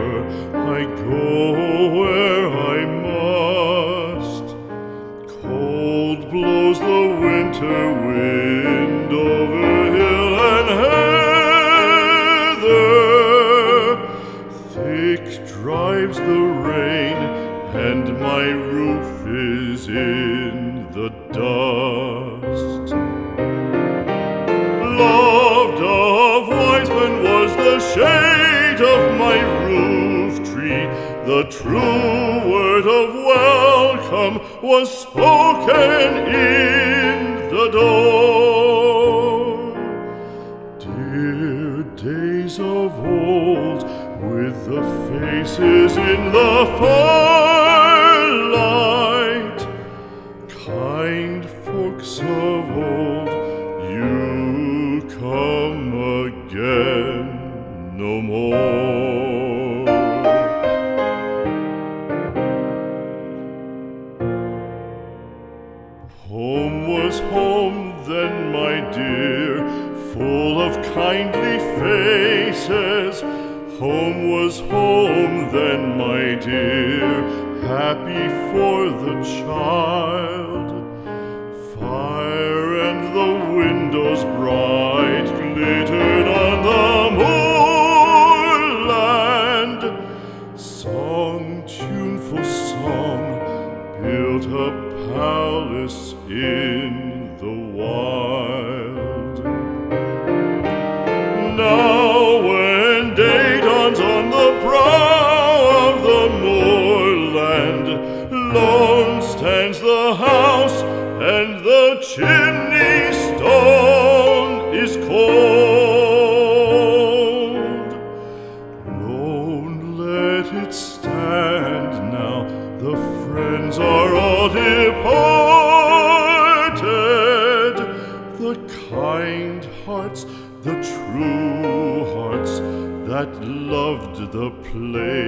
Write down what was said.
river, I go where I must. Cold blows the winter wind over hill and heather. Thick drives the rain, and my roof is in the dust. Loved of wise men was the shade of my roof tree. The true word of welcome was spoken in the door. Dear days of old, with the faces in the firelight, kind folks of old, you come again no more. Home was home then, my dear, full of kindly faces. Home was home then, my dear, happy for the child. Fire and the windows bright glittered on the moorland. Song, tuneful song, built a palace in the wild. Now when day dawns on the brow of the moorland, lone stands the house, and the chimney stone is cold. Lone, let it stand now, the friends are all departed. The kind hearts, the true hearts that loved the place.